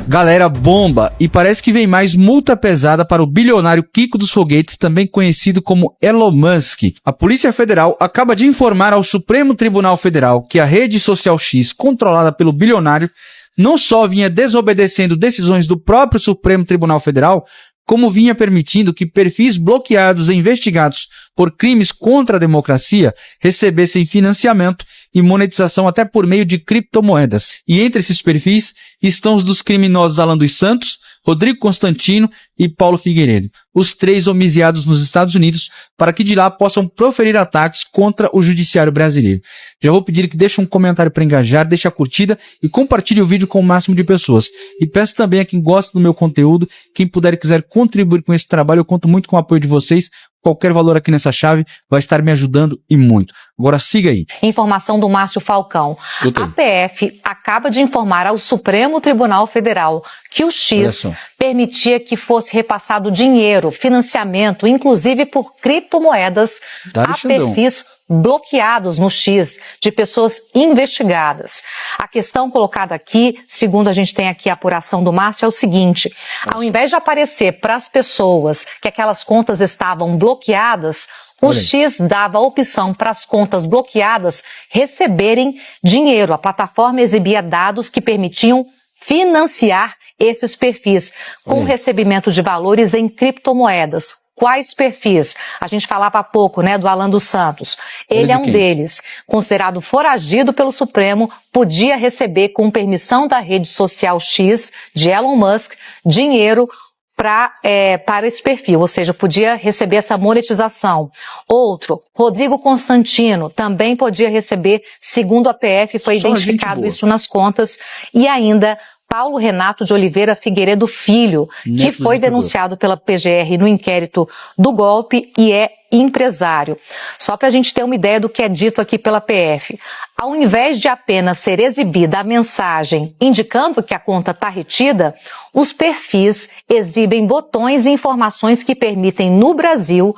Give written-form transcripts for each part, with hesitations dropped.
Galera, bomba! E parece que vem mais multa pesada para o bilionário Kiko dos Foguetes, também conhecido como Elon Musk. A Polícia Federal acaba de informar ao Supremo Tribunal Federal que a rede social X, controlada pelo bilionário, não só vinha desobedecendo decisões do próprio Supremo Tribunal Federal, como vinha permitindo que perfis bloqueados e investigados por crimes contra a democracia recebessem financiamento e monetização até por meio de criptomoedas. E entre esses perfis estão os dos criminosos Alan dos Santos, Rodrigo Constantino e Paulo Figueiredo, os três homicidados nos Estados Unidos, para que de lá possam proferir ataques contra o judiciário brasileiro. Já vou pedir que deixe um comentário para engajar, deixe a curtida e compartilhe o vídeo com o máximo de pessoas. E peço também a quem gosta do meu conteúdo, quem puder e quiser contribuir com esse trabalho, eu conto muito com o apoio de vocês. Qualquer valor aqui nessa chave vai estar me ajudando e muito. Agora siga aí. Informação do Márcio Falcão. A PF acaba de informar ao Supremo Tribunal Federal que o X permitia que fosse repassado dinheiro, financiamento, inclusive por criptomoedas, a perfis bloqueados no X de pessoas investigadas. A questão colocada aqui, segundo a gente tem aqui a apuração do Márcio, é o seguinte: ao invés de aparecer para as pessoas que aquelas contas estavam bloqueadas, o X dava a opção para as contas bloqueadas receberem dinheiro. A plataforma exibia dados que permitiam financiar esses perfis com recebimento de valores em criptomoedas. Quais perfis? A gente falava há pouco, né, do Alan dos Santos. Ele é um deles, considerado foragido pelo Supremo, podia receber, com permissão da rede social X, de Elon Musk, dinheiro para esse perfil, ou seja, podia receber essa monetização. Outro, Rodrigo Constantino, também podia receber, segundo a PF, foi identificado isso nas contas, e ainda Paulo Renato de Oliveira Figueiredo Filho, que foi denunciado pela PGR no inquérito do golpe e é empresário. Só para a gente ter uma ideia do que é dito aqui pela PF. Ao invés de apenas ser exibida a mensagem indicando que a conta está retida, os perfis exibem botões e informações que permitem, no Brasil,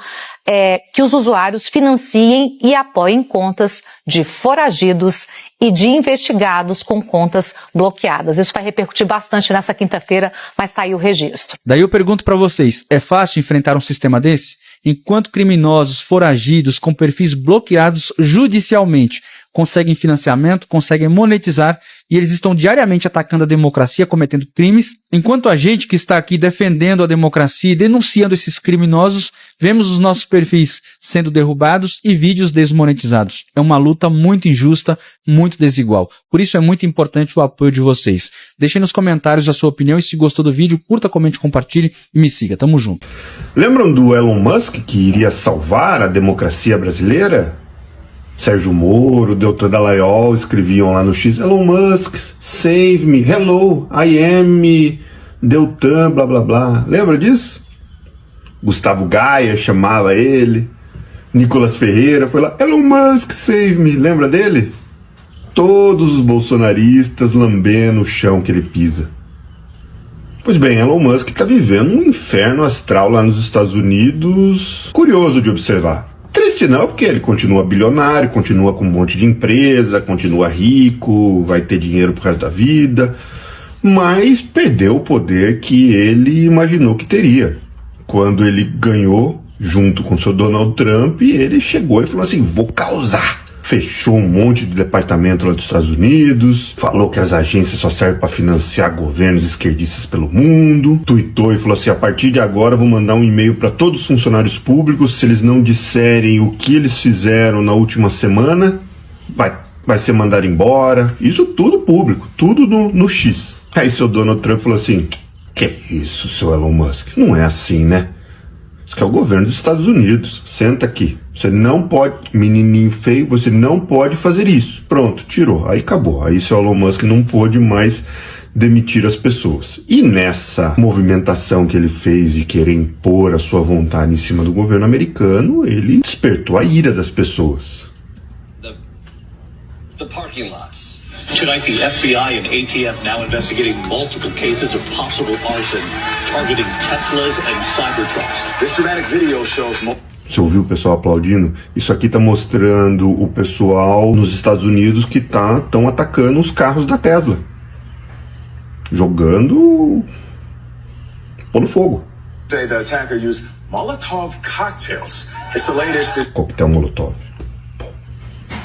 que os usuários financiem e apoiem contas de foragidos e de investigados com contas bloqueadas. Isso vai repercutir bastante nessa quinta-feira, mas está aí o registro. Daí eu pergunto para vocês, é fácil enfrentar um sistema desse? Enquanto criminosos foragidos com perfis bloqueados judicialmente conseguem financiamento, conseguem monetizar e eles estão diariamente atacando a democracia, cometendo crimes, enquanto a gente que está aqui defendendo a democracia e denunciando esses criminosos, vemos os nossos perfis sendo derrubados e vídeos desmonetizados. É uma luta muito injusta, muito desigual. Por isso é muito importante o apoio de vocês. Deixem nos comentários a sua opinião e se gostou do vídeo, curta, comente, compartilhe e me siga. Tamo junto. Lembram do Elon Musk que iria salvar a democracia brasileira? Sérgio Moro, Deltan Dallagnol escreviam lá no X: Elon Musk, save me, hello, I am Deltan, blá blá blá. Lembra disso? Gustavo Gaia chamava ele, Nicolas Ferreira foi lá: Elon Musk, save me. Lembra dele? Todos os bolsonaristas lambendo o chão que ele pisa. Pois bem, Elon Musk está vivendo um inferno astral lá nos Estados Unidos, curioso de observar. Triste não, porque ele continua bilionário, continua com um monte de empresa, continua rico, vai ter dinheiro pro resto da vida, mas perdeu o poder que ele imaginou que teria. Quando ele ganhou, junto com o seu Donald Trump, ele chegou e falou assim: vou causar. Fechou um monte de departamento lá dos Estados Unidos, falou que as agências só servem para financiar governos esquerdistas pelo mundo, tuitou e falou assim: a partir de agora vou mandar um e-mail para todos os funcionários públicos, se eles não disserem o que eles fizeram na última semana, vai ser mandado embora. Isso tudo público, tudo no X. Aí seu Donald Trump falou assim: que isso, seu Elon Musk? Não é assim, né? Isso que é o governo dos Estados Unidos. Senta aqui. Você não pode, menininho feio, você não pode fazer isso. Pronto, tirou. Aí acabou. Aí seu Elon Musk não pôde mais demitir as pessoas. E nessa movimentação que ele fez de querer impor a sua vontade em cima do governo americano, ele despertou a ira das pessoas. The parking lots. Tonight, the FBI and ATF now investigating multiple cases of possible arson targeting Teslas and Cybertrucks. This dramatic video shows Você ouviu o pessoal aplaudindo? Isso aqui tá mostrando o pessoal nos Estados Unidos que estão atacando os carros da Tesla. jogando no fogo. Say the attacker used Molotov cocktails. It's the latest in Coquetel Molotov.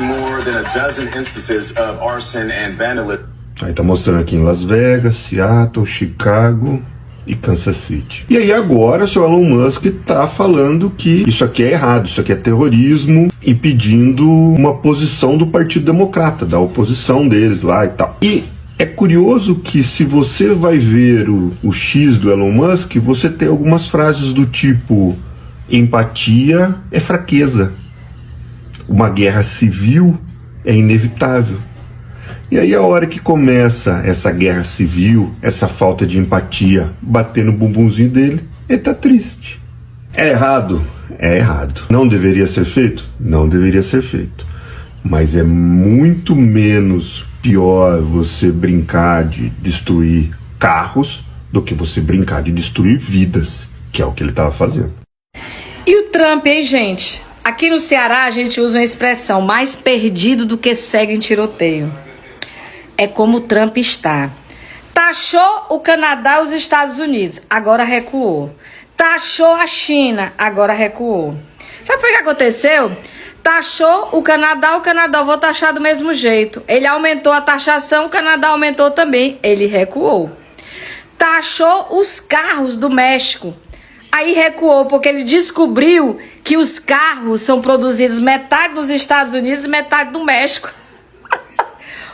more than a dozen instances of arson and vandalism. Aí tá mostrando aqui em Las Vegas, Seattle, Chicago e Kansas City. E aí agora o seu Elon Musk tá falando que isso aqui é errado, isso aqui é terrorismo e pedindo uma posição do Partido Democrata, da oposição deles lá e tal. E é curioso que se você vai ver o X do Elon Musk, você tem algumas frases do tipo: empatia é fraqueza, uma guerra civil é inevitável. E aí a hora que começa essa guerra civil, essa falta de empatia bater no bumbumzinho dele, ele tá triste. É errado? É errado. Não deveria ser feito? Não deveria ser feito. Mas é muito menos pior você brincar de destruir carros do que você brincar de destruir vidas, que é o que ele tava fazendo. E o Trump, hein, gente? Aqui no Ceará a gente usa uma expressão: mais perdido do que cego em tiroteio. É como o Trump está. Taxou o Canadá e os Estados Unidos, agora recuou. Taxou a China, agora recuou. Sabe o que aconteceu? Taxou o Canadá vou taxar do mesmo jeito. Ele aumentou a taxação, o Canadá aumentou também, ele recuou. Taxou os carros do México, aí recuou porque ele descobriu que os carros são produzidos metade nos Estados Unidos e metade no México.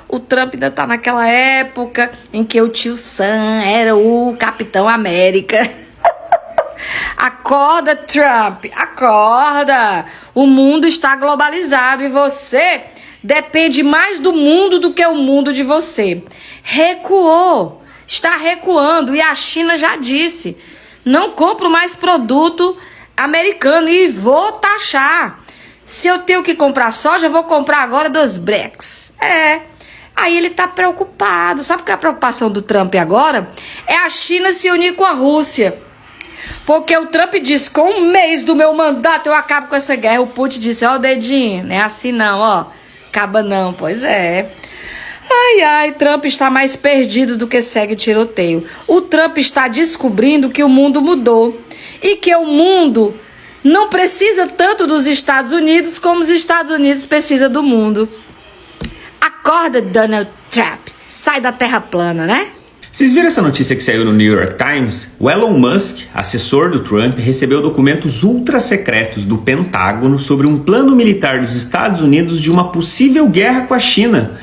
O Trump ainda tá naquela época em que o tio Sam era o Capitão América. Acorda, Trump, acorda. O mundo está globalizado e você depende mais do mundo do que o mundo de você. Recuou, está recuando e a China já disse: não compro mais produto americano e vou taxar. Se eu tenho que comprar soja, eu vou comprar agora dos BRICS. Aí ele tá preocupado. Sabe qual é a preocupação do Trump agora? É a China se unir com a Rússia. Porque o Trump disse: com um mês do meu mandato eu acabo com essa guerra. O Putin disse: ó o dedinho, não é assim não, ó. Acaba não, pois é. Ai, Trump está mais perdido do que segue tiroteio. O Trump está descobrindo que o mundo mudou. E que o mundo não precisa tanto dos Estados Unidos como os Estados Unidos precisam do mundo. Acorda, Donald Trump. Sai da terra plana, né? Vocês viram essa notícia que saiu no New York Times? O Elon Musk, assessor do Trump, recebeu documentos ultra secretos do Pentágono sobre um plano militar dos Estados Unidos de uma possível guerra com a China.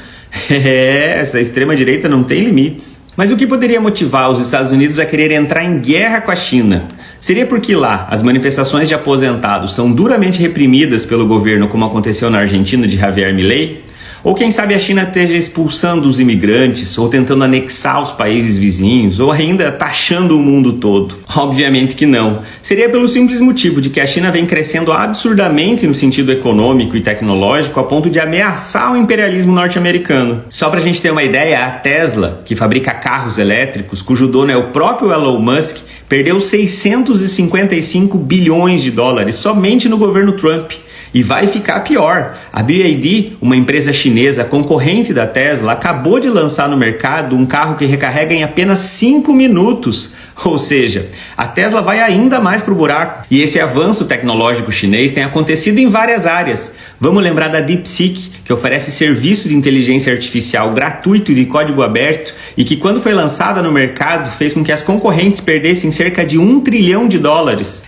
Essa extrema-direita não tem limites. Mas o que poderia motivar os Estados Unidos a querer entrar em guerra com a China? Seria porque lá as manifestações de aposentados são duramente reprimidas pelo governo, como aconteceu na Argentina de Javier Milei? Ou quem sabe a China esteja expulsando os imigrantes, ou tentando anexar os países vizinhos, ou ainda taxando o mundo todo? Obviamente que não. Seria pelo simples motivo de que a China vem crescendo absurdamente no sentido econômico e tecnológico a ponto de ameaçar o imperialismo norte-americano. Só pra gente ter uma ideia, a Tesla, que fabrica carros elétricos, cujo dono é o próprio Elon Musk, perdeu 655 bilhões de dólares somente no governo Trump. E vai ficar pior. A BYD, uma empresa chinesa concorrente da Tesla, acabou de lançar no mercado um carro que recarrega em apenas 5 minutos. Ou seja, a Tesla vai ainda mais pro buraco. E esse avanço tecnológico chinês tem acontecido em várias áreas. Vamos lembrar da DeepSeek, que oferece serviço de inteligência artificial gratuito e de código aberto e que, quando foi lançada no mercado, fez com que as concorrentes perdessem cerca de $1 trilhão.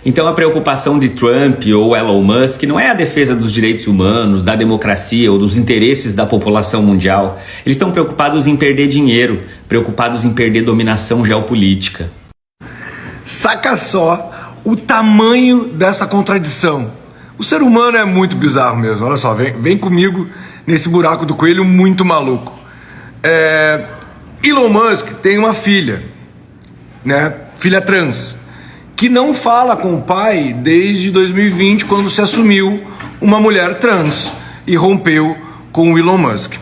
Então a preocupação de Trump ou Elon Musk não é a defesa dos direitos humanos, da democracia ou dos interesses da população mundial. Eles estão preocupados em perder dinheiro, preocupados em perder dominação geopolítica. Saca só o tamanho dessa contradição. O ser humano é muito bizarro mesmo. Olha só, vem comigo nesse buraco do coelho muito maluco. Elon Musk tem uma filha, né? Filha trans, que não fala com o pai desde 2020, quando se assumiu uma mulher trans e rompeu com o Elon Musk.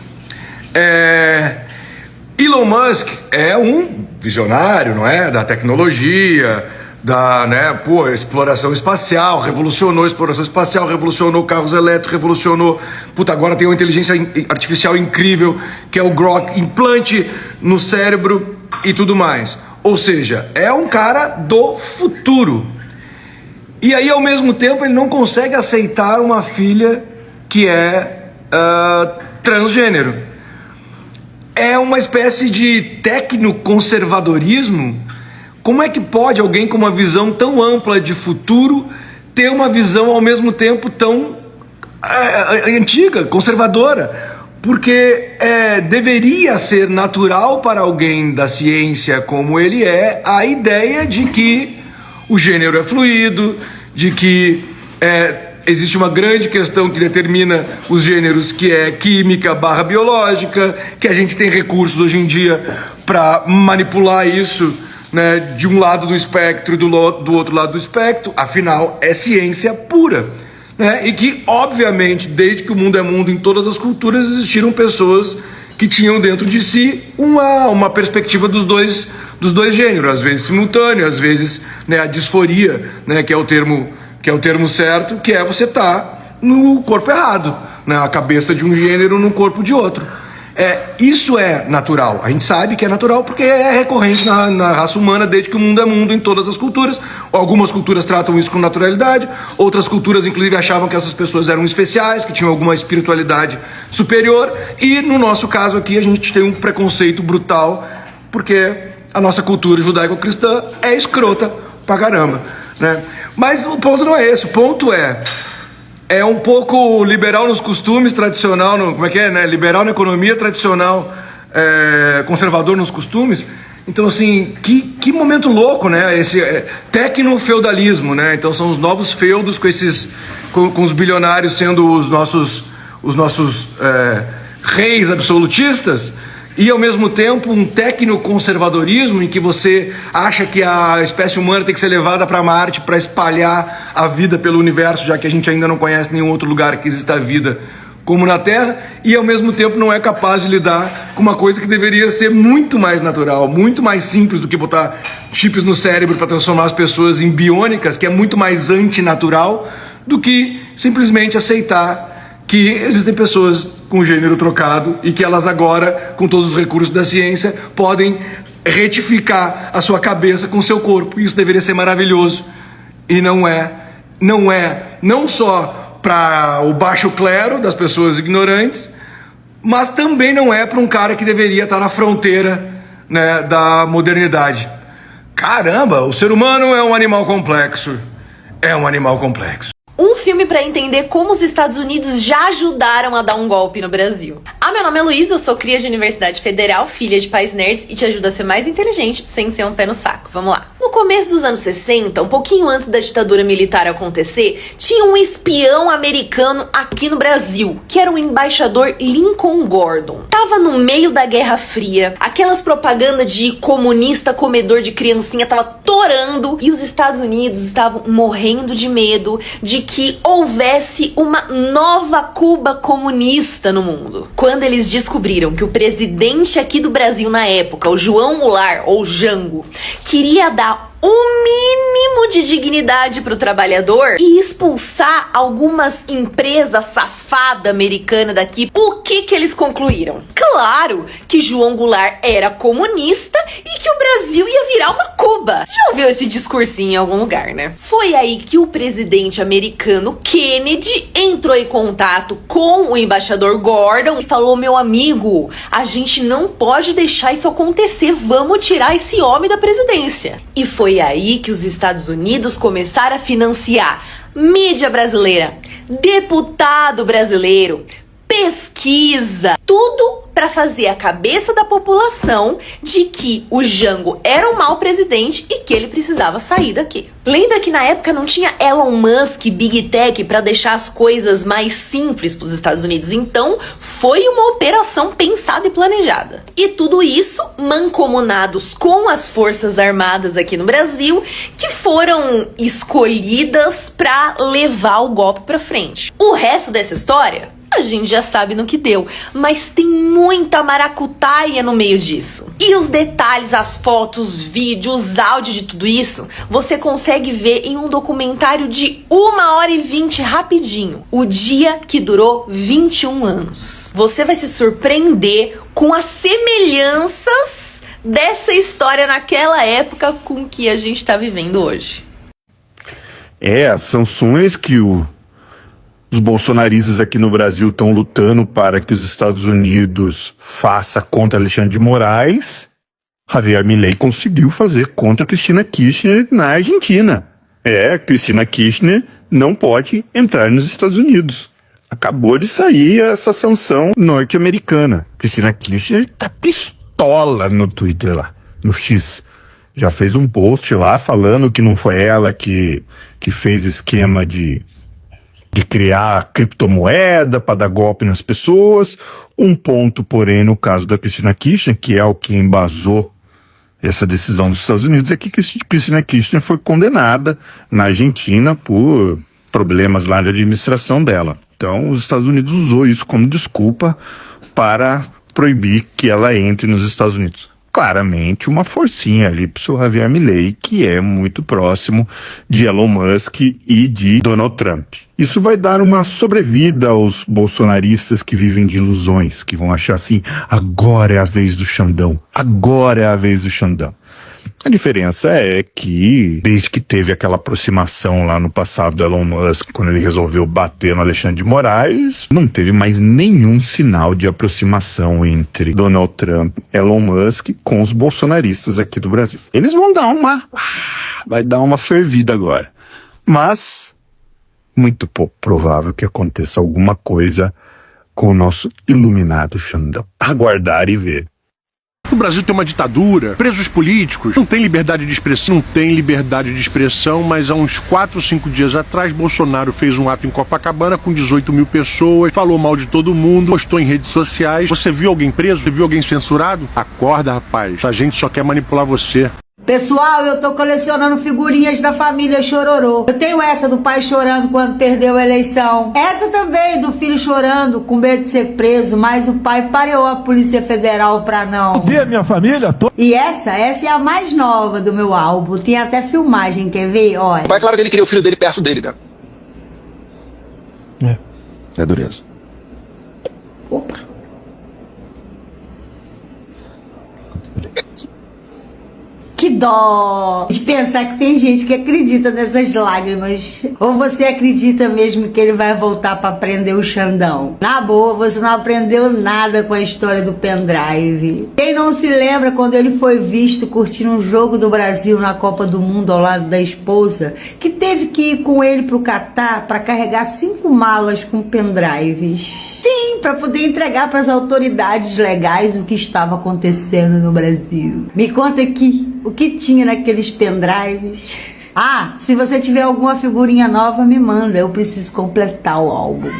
Elon Musk é um visionário, não é? Da tecnologia, da, né, exploração espacial, revolucionou a exploração espacial, revolucionou carros elétricos, revolucionou, agora tem uma inteligência artificial incrível, que é o Grok, implante no cérebro, e tudo mais. Ou seja, é um cara do futuro. E aí, ao mesmo tempo, ele não consegue aceitar uma filha que é transgênero. É uma espécie de tecnoconservadorismo. Como é que pode alguém com uma visão tão ampla de futuro ter uma visão ao mesmo tempo tão antiga, conservadora? Porque deveria ser natural para alguém da ciência como ele é a ideia de que o gênero é fluido, de que existe uma grande questão que determina os gêneros, que é química / biológica, que a gente tem recursos hoje em dia para manipular isso, né, de um lado do espectro e do outro lado do espectro. Afinal, é ciência pura, né? E que, obviamente, desde que o mundo é mundo, em todas as culturas existiram pessoas que tinham dentro de si uma perspectiva dos dois gêneros, às vezes simultâneo, às vezes, né, a disforia, né, que é o termo certo, que é você estar no corpo errado, né, a cabeça de um gênero no corpo de outro. Isso é natural. A gente sabe que é natural porque é recorrente na raça humana desde que o mundo é mundo, em todas as culturas. Algumas culturas tratam isso com naturalidade, outras culturas inclusive achavam que essas pessoas eram especiais, que tinham alguma espiritualidade superior, e no nosso caso aqui a gente tem um preconceito brutal porque a nossa cultura judaico-cristã é escrota pra caramba, né? Mas o ponto não é esse, o ponto é um pouco liberal nos costumes, tradicional, liberal na economia, tradicional, conservador nos costumes. Então, assim, que momento louco, né? Esse tecno-feudalismo, né? Então são os novos feudos com os bilionários sendo os nossos reis absolutistas, e ao mesmo tempo um tecnoconservadorismo em que você acha que a espécie humana tem que ser levada para Marte para espalhar a vida pelo universo, já que a gente ainda não conhece nenhum outro lugar que exista vida como na Terra, e ao mesmo tempo não é capaz de lidar com uma coisa que deveria ser muito mais natural, muito mais simples do que botar chips no cérebro para transformar as pessoas em biônicas, que é muito mais antinatural do que simplesmente aceitar que existem pessoas com gênero trocado e que elas agora, com todos os recursos da ciência, podem retificar a sua cabeça com o seu corpo. Isso deveria ser maravilhoso. E não só para o baixo clero das pessoas ignorantes, mas também não é para um cara que deveria estar na fronteira, né, da modernidade. Caramba, o ser humano é um animal complexo. É um animal complexo. Um filme para entender como os Estados Unidos já ajudaram a dar um golpe no Brasil. Meu nome é Luísa, eu sou cria de Universidade Federal, filha de pais nerds e te ajudo a ser mais inteligente sem ser um pé no saco. Vamos lá. No começo dos anos 60, um pouquinho antes da ditadura militar acontecer, tinha um espião americano aqui no Brasil, que era o embaixador Lincoln Gordon. Tava no meio da Guerra Fria, aquelas propagandas de comunista comedor de criancinha tava torando e os Estados Unidos estavam morrendo de medo de que houvesse uma nova Cuba comunista no mundo. Quando eles descobriram que o presidente aqui do Brasil na época, o João Goulart, ou Jango, queria dar um mínimo de dignidade para o trabalhador e expulsar algumas empresas safadas americanas daqui, o que eles concluíram? Claro que João Goulart era comunista e que o Brasil ia virar uma Cuba. Você já ouviu esse discursinho em algum lugar, né? Foi aí que o presidente americano Kennedy entrou em contato com o embaixador Gordon e falou: meu amigo, a gente não pode deixar isso acontecer, vamos tirar esse homem da presidência. E foi aí que os Estados Unidos começaram a financiar mídia brasileira, deputado brasileiro, pesquisa, tudo para fazer a cabeça da população de que o Jango era um mau presidente e que ele precisava sair daqui. Lembra que na época não tinha Elon Musk, Big Tech para deixar as coisas mais simples para os Estados Unidos, então foi uma operação pensada e planejada. E tudo isso mancomunados com as Forças Armadas aqui no Brasil, que foram escolhidas para levar o golpe para frente. O resto dessa história a gente já sabe no que deu, mas tem muita maracutaia no meio disso. E os detalhes, as fotos, vídeos, áudio de tudo isso, você consegue ver em um documentário de 1h20 rapidinho. O dia que durou 21 anos. Você vai se surpreender com as semelhanças dessa história naquela época com o que a gente tá vivendo hoje. As sanções que os bolsonaristas aqui no Brasil estão lutando para que os Estados Unidos faça contra Alexandre de Moraes, Javier Milei conseguiu fazer contra Cristina Kirchner na Argentina. Cristina Kirchner não pode entrar nos Estados Unidos. Acabou de sair essa sanção norte-americana. Cristina Kirchner tá pistola no Twitter lá, no X. Já fez um post lá falando que não foi ela que fez esquema de criar criptomoeda para dar golpe nas pessoas. Um ponto, porém, no caso da Cristina Kirchner, que é o que embasou essa decisão dos Estados Unidos, é que Cristina Kirchner foi condenada na Argentina por problemas lá de administração dela. Então, os Estados Unidos usou isso como desculpa para proibir que ela entre nos Estados Unidos. Claramente uma forcinha ali pro seu Javier Milei, que é muito próximo de Elon Musk e de Donald Trump. Isso vai dar uma sobrevida aos bolsonaristas que vivem de ilusões, que vão achar assim, agora é a vez do Xandão, agora é a vez do Xandão. A diferença é que, desde que teve aquela aproximação lá no passado do Elon Musk, quando ele resolveu bater no Alexandre de Moraes, não teve mais nenhum sinal de aproximação entre Donald Trump e Elon Musk com os bolsonaristas aqui do Brasil. Eles vão dar vai dar uma fervida agora. Mas, muito pouco provável que aconteça alguma coisa com o nosso iluminado Xandão. Aguardar e ver. O Brasil tem uma ditadura, presos políticos, não tem liberdade de expressão, mas há uns 4 ou 5 dias atrás, Bolsonaro fez um ato em Copacabana com 18 mil pessoas, falou mal de todo mundo, postou em redes sociais. Você viu alguém preso? Você viu alguém censurado? Acorda, rapaz, a gente só quer manipular você. Pessoal, eu tô colecionando figurinhas da família Chororô. Eu tenho essa do pai chorando quando perdeu a eleição. Essa também do filho chorando com medo de ser preso, mas o pai pareou a Polícia Federal pra não. Minha família? E essa é a mais nova do meu álbum. Tem até filmagem, quer ver? Olha. O pai, claro que ele queria o filho dele perto dele, cara. É dureza. Opa. Que dó de pensar que tem gente que acredita nessas lágrimas. Ou você acredita mesmo que ele vai voltar pra prender o Xandão? Na boa, você não aprendeu nada com a história do pendrive. Quem não se lembra quando ele foi visto curtindo um jogo do Brasil na Copa do Mundo ao lado da esposa, que teve que ir com ele pro Catar pra carregar 5 malas com pendrives? Sim, pra poder entregar pras autoridades legais o que estava acontecendo no Brasil. Me conta aqui. O que tinha naqueles pendrives? Se você tiver alguma figurinha nova, me manda. Eu preciso completar o álbum.